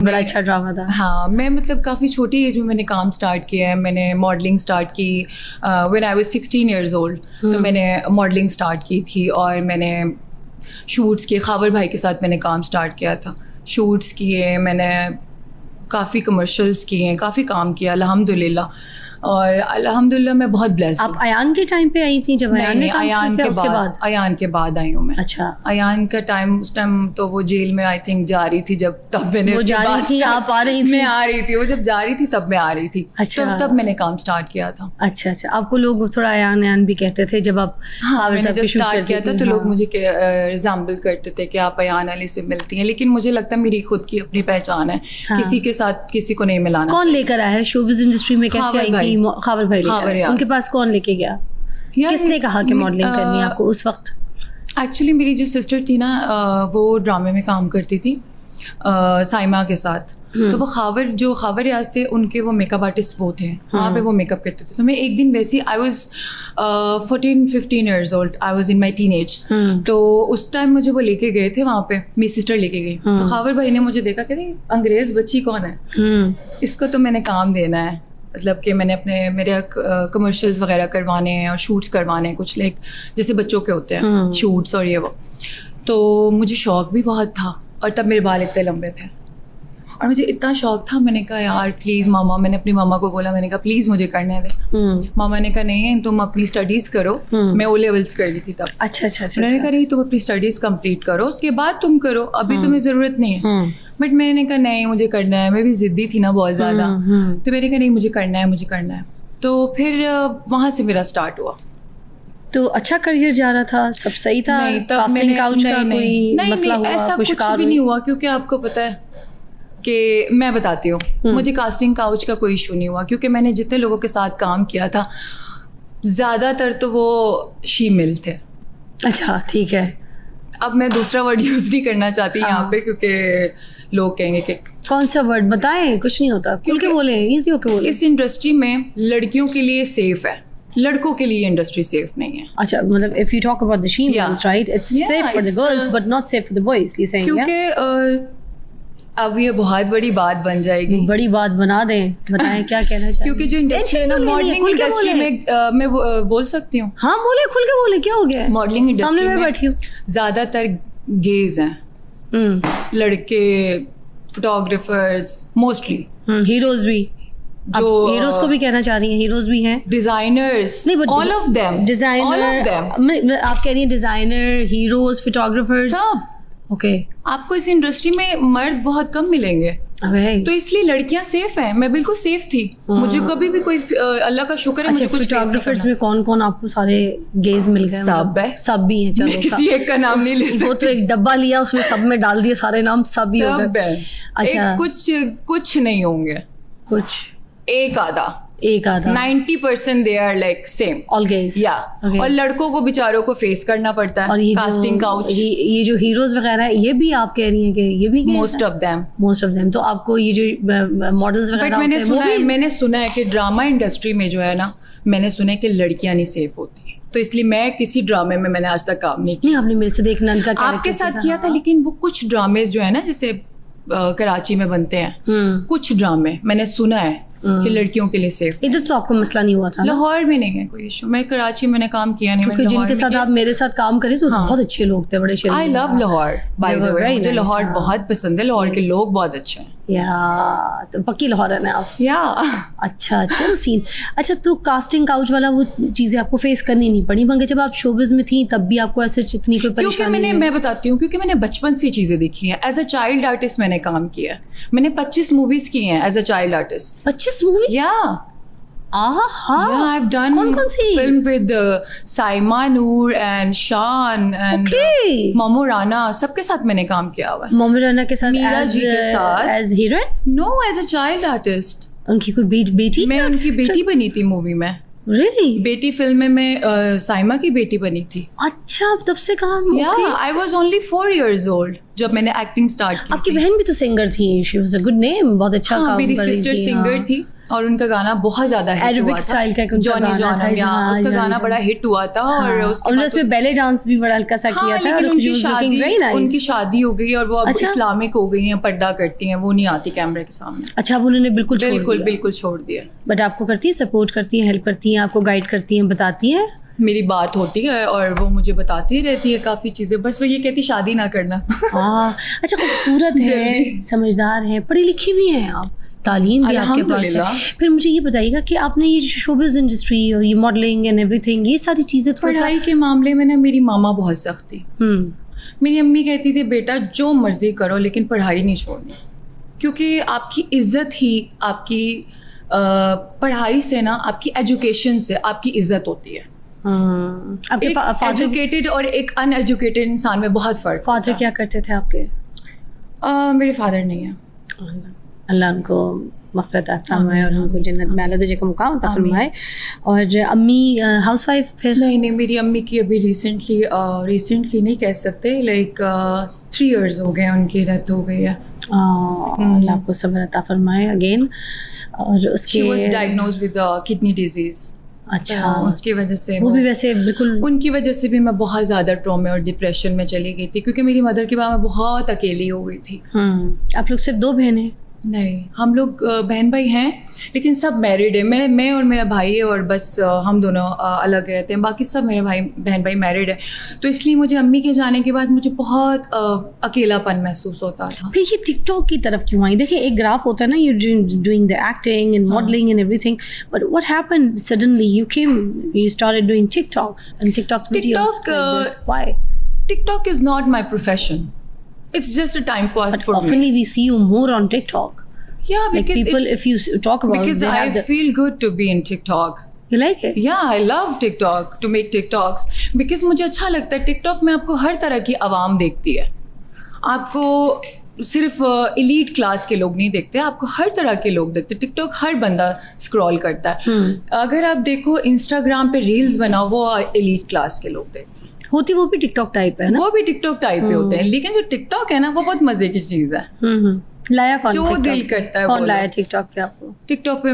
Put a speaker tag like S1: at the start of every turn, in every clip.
S1: बड़ा अच्छा ड्रामा था।
S2: हाँ, मैं मतलब काफ़ी छोटी एज में मैंने काम स्टार्ट किया है। मैंने मॉडलिंग स्टार्ट की when I was 16 years old। तो मैंने मॉडलिंग स्टार्ट की थी और मैंने शूट्स किए। खावर भाई के साथ मैंने काम स्टार्ट किया था, शूट्स किए मैंने, काफ़ी कमर्शियल्स किए हैं, काफ़ी काम किया अल्हम्दुलिल्लाह। और अल्हम्दुलिल्लाह मैं बहुत ब्लेस्ड हूँ।
S1: आप अयान के टाइम पे आई थी जब अयान ने काम
S2: अयान
S1: किया,
S2: के
S1: उसके बाद?
S2: अयान के बाद आई हूँ मैं।
S1: अच्छा,
S2: अयान का टाइम, उस टाइम तो वो जेल में आई थिंक जा रही थी, जब तब मैंने
S1: वो जा रही थी, आप आ रही थी?
S2: मैं आ रही थी, वो जब जा रही थी तब मैं आ रही थी।
S1: अच्छा।
S2: तब मैंने काम स्टार्ट किया था।
S1: अच्छा अच्छा, आपको लोग थोड़ा अयान अयान भी कहते थे जब आप
S2: हाँ, मैंने जब स्टार्ट किया था तो लोग
S1: हाँ।
S2: मुझे रिजेंबल करते थे कि आप अयान अली से मिलती हैं, लेकिन मुझे लगता है मेरी खुद की अपनी पहचान है।
S1: हाँ।
S2: किसी के साथ किसी को नहीं मिलाना।
S1: कौन लेकर आया है शोबिज़ इंडस्ट्री में? कैसे आई थी? खावर भाई लेकर आए।
S2: यास।
S1: उनके पास कौन लेके गया? किसने कहा कि मॉडलिंग करनी है आपको उस वक्त?
S2: एक्चुअली मेरी जो सिस्टर थी ना, वो ड्रामे में काम करती थी साइमा के साथ। तो वो खावर याज थे, उनके वो मेकअप आर्टिस्ट वो थे, वहाँ पे वो मेकअप करते थे। तो मैं एक दिन वैसे ही I was 14-15 years old, I was in my teenage. तो उस टाइम मुझे वो लेके गए थे वहाँ पे, मेरी सिस्टर लेके गई। तो खावर भाई ने मुझे देखा, कहते अंग्रेज़ बच्ची कौन है, इसको तो मैंने काम देना है। मतलब कि मैंने मेरे कमर्शियल्स वगैरह करवाने हैं और शूट्स करवाने हैं, कुछ लाइक जैसे बच्चों के होते हैं शूट्स और ये वो। तो मुझे शौक भी बहुत था, और तब मेरे बाल इतने लंबे थे और मुझे इतना शौक था। मैंने कहा यार प्लीज़ मामा, मैंने अपनी मामा को बोला, मैंने कहा प्लीज़ मुझे करने दे। मामा ने कहा नहीं, तुम अपनी स्टडीज़ करो। मैं O levels कर ली थी तब।
S1: अच्छा अच्छा अच्छा।
S2: मैंने कहा नहीं, तुम अपनी स्टडीज़ कंप्लीट करो, उसके बाद तुम करो, अभी तुम्हें ज़रूरत नहीं है। बट मैंने कहा नहीं, मुझे करना है। मैं भी ज़िद्दी थी ना बहुत ज़्यादा। तो मैंने कहा नहीं, मुझे करना है, मुझे करना है। तो फिर वहाँ से मेरा स्टार्ट हुआ।
S1: तो अच्छा करियर जा रहा था, सब सही था?
S2: नहीं, तब
S1: कास्टिंग काउच का कोई मसला हुआ?
S2: ऐसा कुछ भी नहीं हुआ, क्योंकि आपको पता है कि मैं बताती हूँ, मुझे कास्टिंग काउच का कोई इशू नहीं हुआ, क्योंकि मैंने जितने लोगों के साथ काम किया था ज़्यादातर तो वो शीमेल थे।
S1: अच्छा ठीक है।
S2: अब मैं दूसरा वर्ड यूज़ नहीं करना चाहती यहाँ पे, क्योंकि लोग कहेंगे कि
S1: कौन सा वर्ड बताएं, कुछ नहीं होता, खुल के बोले, इजी होके बोले।
S2: इस इंडस्ट्री में लड़कियों के लिए सेफ है, लड़कों के लिए इंडस्ट्री सेफ नहीं है।
S1: अच्छा, मतलब if you talk about the shemales, right, it's safe for the girls but not safe for the boys, you saying?
S2: क्योंकि अब ये बहुत बड़ी बात बन जाएगी।
S1: बड़ी बात बना दें, बताएं क्या कहना चाहिए?
S2: क्योंकि जो इंडस्ट्री है ना, मॉडलिंग इंडस्ट्री में मैं बोल सकती हूँ।
S1: हाँ बोले, खुल के बोले, क्या हो गया?
S2: मॉडलिंग इंडस्ट्री में
S1: बैठी हूँ,
S2: ज़्यादातर गेज हैं, लड़के, फोटोग्राफर्स मोस्टली,
S1: हीरोज भी। जो हीरोज को भी कहना चाह रही हैं, हीरोज भी हैं,
S2: designers, all of them,
S1: designer. आप कह रही हैं डिजाइनर, हीरोज, फोटोग्राफर्स, सब। ओके,
S2: आपको इस इंडस्ट्री में मर्द बहुत कम मिलेंगे, तो इसलिए लड़कियां सेफ हैं। मैं बिल्कुल सेफ थी, मुझे कभी भी कोई, अल्लाह का शुक्र है, मुझे कुछ।
S1: फोटोग्राफर्स में कौन कौन आपको सारे गेज मिल गए?
S2: सब है,
S1: सब भी हैं। चलो,
S2: किसी एक का नाम नहीं ले सकती।
S1: वो तो एक डब्बा लिया, उसमें सब में डाल दिए सारे नाम, सब ही हो गए।
S2: अच्छा, कुछ नहीं होंगे,
S1: कुछ एक आधा
S2: 90% they are like same,
S1: all gays,
S2: या। और लड़कों को बेचारों को फेस करना पड़ता है, कास्टिंग काउच।
S1: ये जो हीरोज वगैरह है, ये भी आप कह रही हैं कि ये भी
S2: मोस्ट ऑफ देम।
S1: तो आपको ये जो मॉडल्स वगैरह,
S2: मैंने सुना है कि ड्रामा इंडस्ट्री में जो है ना, मैंने सुना है कि लड़कियां नहीं सेफ होती, तो इसलिए मैं किसी ड्रामे में मैंने आज तक काम नहीं किया।
S1: आपने मेरे से देखना
S2: आपके साथ किया था, लेकिन वो कुछ ड्रामेज जो है ना, जैसे कराची में बनते हैं कुछ ड्रामे, मैंने सुना है कि लड़कियों के लिए सेफ।
S1: इधर तो आपको मसला नहीं हुआ था?
S2: लाहौर में नहीं है कोई इशू। मैं कराची मैंने काम किया नहीं,
S1: क्योंकि जिनके साथ आप मेरे साथ काम करें तो बहुत अच्छे लोग थे, बड़े शरीफ।
S2: I love Lahore, by the way, मुझे लाहौर बहुत पसंद है, लाहौर के लोग बहुत अच्छे हैं।
S1: या तो पक्की लाहौर है ना आप?
S2: या
S1: अच्छा, चल सीन। अच्छा, तो कास्टिंग काउच वाला वो चीज़ें आपको फेस करनी नहीं पड़ी, मगर जब आप शोबिज़ में थी तब भी आपको ऐसे इतनी कोई परेशानी?
S2: मैं बताती हूँ, क्योंकि मैंने बचपन से चीज़ें देखी हैं। एज अ चाइल्ड आर्टिस्ट मैंने काम किया है, मैंने 25 मूवीज़ की हैं as a child artist.
S1: 25 movie?
S2: या I've done
S1: कौन सी
S2: film with Saima Noor and Shaan and Momo Rana, सबके साथ मैंने काम किया हुआ है।
S1: मोमो राना के साथ,
S2: मीरा जी के साथ
S1: as heroine?
S2: No, as a child artist.
S1: उनकी कोई बेटी?
S2: मैं उनकी बेटी बनी थी मूवी में।
S1: Really?
S2: बेटी फिल्म में मैं साइमा की बेटी बनी थी।
S1: अच्छा, तब से काम?
S2: I was only 4 years old जब मैंने एक्टिंग स्टार्ट की।
S1: आपकी बहन भी तो सिंगर थी, she was a good name, बहुत अच्छा काम कर रही थी।
S2: मेरी सिस्टर सिंगर थी, और उनका गाना बहुत ज़्यादा हिट हुआ
S1: Arabic
S2: था।
S1: style का एक उनका
S2: जॉनी
S1: गाना था,
S2: जॉनम, या
S1: हाँ,
S2: उसका
S1: जॉनी
S2: गाना
S1: जॉनम।
S2: बड़ा हिट हुआ था। और उसके
S1: और
S2: बाद
S1: उसमें बैले डांस भी बड़ा हल्का सा
S2: हाँ,
S1: किया था।
S2: लेकिन
S1: और
S2: उनकी
S1: she was looking
S2: शादी
S1: very nice.
S2: उनकी शादी हो गई और वो अब
S1: अच्छा?
S2: इस्लामिक हो गई हैं, पर्दा करती हैं, वो नहीं आती कैमरे के सामने।
S1: अच्छा, अब उन्होंने बिल्कुल छोड़
S2: बिल्कुल
S1: दिया।
S2: बिल्कुल छोड़ दिया।
S1: बट आपको करती है, सपोर्ट करती है, हेल्प करती है, आपको गाइड करती है, बताती है?
S2: मेरी बात होती है और वो मुझे बताती ही रहती है काफ़ी चीज़ें, बस वो ये कहती शादी ना करना।
S1: हाँ, अच्छा, खूबसूरत है,
S2: जल्दी।
S1: समझदार है, पढ़ी लिखी भी हैं आप, तालीम भी आपके पास है।
S2: अल्हम्दुलिल्लाह।
S1: फिर मुझे ये बताइएगा कि आपने ये शोबिज़ इंडस्ट्री और ये मॉडलिंग एंड एवरीथिंग, ये सारी चीज़ें थोड़ा सा।
S2: पढ़ाई के मामले में ना मेरी मामा बहुत सख्त थी। मेरी अम्मी कहती थी बेटा जो मर्जी करो लेकिन पढ़ाई नहीं छोड़नी, क्योंकि आपकी इज्जत ही आपकी पढ़ाई से ना, आपकी एजुकेशन से आपकी इज्जत होती है।
S1: आपके
S2: एक
S1: फादर
S2: एजुकेटेड और एक अनएजुकेटेड इंसान में बहुत फ़र्क होता
S1: फादर
S2: है।
S1: क्या करते थे आपके?
S2: मेरे फादर नहीं है।
S1: अल्लाह उनको मग़फ़िरत अता फरमाए और उनको जन्नत में आला दर्जे का मुकाम अता
S2: आमीन।
S1: फरमाए। और अम्मी हाउसवाइफ फिर?
S2: नहीं, मेरी अम्मी की अभी रिसेंटली नहीं कह सकते, लाइक 3 इयर्स हो गए हैं उनकी डेथ हो गई है।
S1: अल्लाह आपको सब्र अता फरमाए अगेन। और उसके
S2: she was diagnosed with kidney disease.
S1: अच्छा,
S2: उसकी वजह से
S1: वो भी वैसे बिल्कुल
S2: उनकी वजह से भी मैं बहुत ज़्यादा ट्रॉमे और डिप्रेशन में चली गई थी, क्योंकि मेरी मदर के बाद मैं बहुत अकेली हो गई थी।
S1: आप लोग सिर्फ 2 बहनें?
S2: नहीं, हम लोग बहन भाई हैं, लेकिन सब मैरिड है। मैं और मेरा भाई है, और बस हम दोनों अलग रहते हैं, बाकी सब मेरे बहन भाई मैरिड है। तो इसलिए मुझे अम्मी के जाने के बाद मुझे बहुत अकेलापन महसूस होता था।
S1: फिर ये टिकटॉक की तरफ क्यों आई? देखिए, एक ग्राफ होता है ना, you doing the acting and modelling and everything, but what happened suddenly you started doing TikToks and TikToks videos like this? Why?
S2: TikTok is not my profession. It's just a time pass
S1: But
S2: for me.
S1: oftenly we see you more on TikTok.
S2: Yeah,
S1: Like
S2: because
S1: people, if you talk about,
S2: because
S1: they
S2: I
S1: have the,
S2: feel good to be in TikTok.
S1: you like it?
S2: Yeah, I love TikTok, to make TikToks, because मुझे अच्छा लगता है। TikTok में आपको हर तरह की आवाम देखती है, आपको सिर्फ एलीट क्लास के लोग नहीं देखते, आपको हर तरह के लोग देखते। टिकटॉक हर बंदा स्क्रॉल करता है। अगर आप देखो इंस्टाग्राम पे रील्स बनाओ, वो एलीट क्लास के लोग देखते हैं,
S1: होती वो भी टिकटॉक टाइप है ना?
S2: वो भी टिकटॉक टाइप पे होते हैं। लेकिन जो टिकटॉक है ना, वो बहुत मजे की चीज़ है।
S1: लाया कौन
S2: जो
S1: TikTok
S2: दिल
S1: पे?
S2: करता है
S1: कौन
S2: वो
S1: लाया
S2: लो।
S1: टिकटॉक पे आपको?
S2: टिकटॉक पे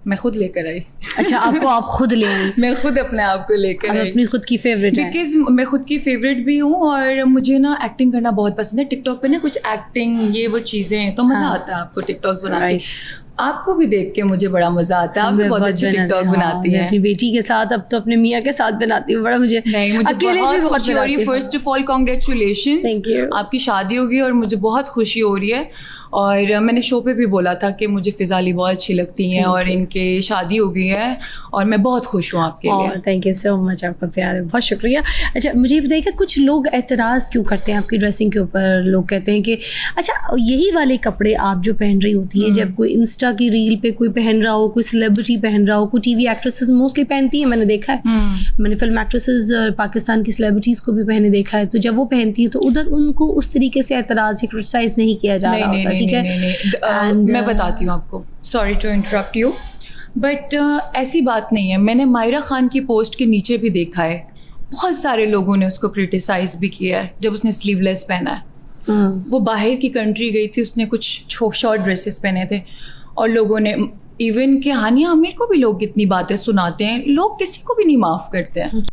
S2: मैं खुद लेकर आई।
S1: अच्छा, आपको आप खुद ले आई?
S2: मैं खुद अपने आप को लेकर
S1: अब
S2: आई,
S1: अपनी खुद की फेवरेट है?
S2: बिकॉज मैं खुद की फेवरेट भी हूँ, और मुझे ना एक्टिंग करना बहुत पसंद है। टिकटॉक पे ना कुछ एक्टिंग ये वो चीज़ें हैं, तो मज़ा
S1: हाँ।
S2: आता है आपको टिकटॉक्स बना के।
S1: Right.
S2: आपको भी देख के मुझे बड़ा मज़ा आता है। आप भी बहुत अच्छी टिकटॉक बनाती
S1: मैं
S2: हैं।
S1: अपनी बेटी के साथ, अब तो अपने मियाँ के साथ बनाती हूँ। बड़ा मुझे
S2: नहीं, मुझे
S1: अकेले
S2: बहुत
S1: भी
S2: खुशी हो रही है।
S1: बनाती हूँ।
S2: First of all congratulation,
S1: Thank you.
S2: आपकी शादी होगी और मुझे बहुत खुशी हो रही है। और मैंने शो पे भी बोला था कि मुझे फ़िज़ा अली बहुत अच्छी लगती हैं, और इनके शादी हो गई है, और मैं बहुत खुश हूँ आपके लिए।
S1: थैंक यू सो मच, आपका प्यार है, बहुत शुक्रिया। अच्छा, मुझे ये बताइए कि कुछ लोग एतराज़ क्यों करते हैं आपकी ड्रेसिंग के ऊपर? लोग कहते हैं कि अच्छा, यही वाले कपड़े आप जो पहन रही होती हैं, जब कोई इंस्टा की रील पे कोई पहन रहा हो, कोई सेलिब्रिटी पहन रहा हो, कोई टीवी एक्ट्रेसेस मोस्टली पहनती हैं, मैंने देखा है। मैंने फिल्म एक्ट्रेसेस पाकिस्तान की सेलिब्रिटीज़ को भी पहने देखा है। तो जब वो पहनती है तो उधर उनको उस तरीके से एतराज़ या क्रिटिसाइज नहीं किया जा रहा होता, ठीक है?
S2: मैं बताती हूँ आपको, sorry to interrupt you, but ऐसी बात नहीं है। मैंने मायरा खान की पोस्ट के नीचे भी देखा है, बहुत सारे लोगों ने उसको क्रिटिसाइज भी किया है जब उसने स्लीवलेस पहना है। वो बाहर की कंट्री गई थी, उसने कुछ शॉर्ट ड्रेसेस पहने थे, और लोगों ने इवन कि हानिया आमिर को भी लोग कितनी बातें सुनाते हैं, लोग किसी को भी नहीं माफ़ करते हैं।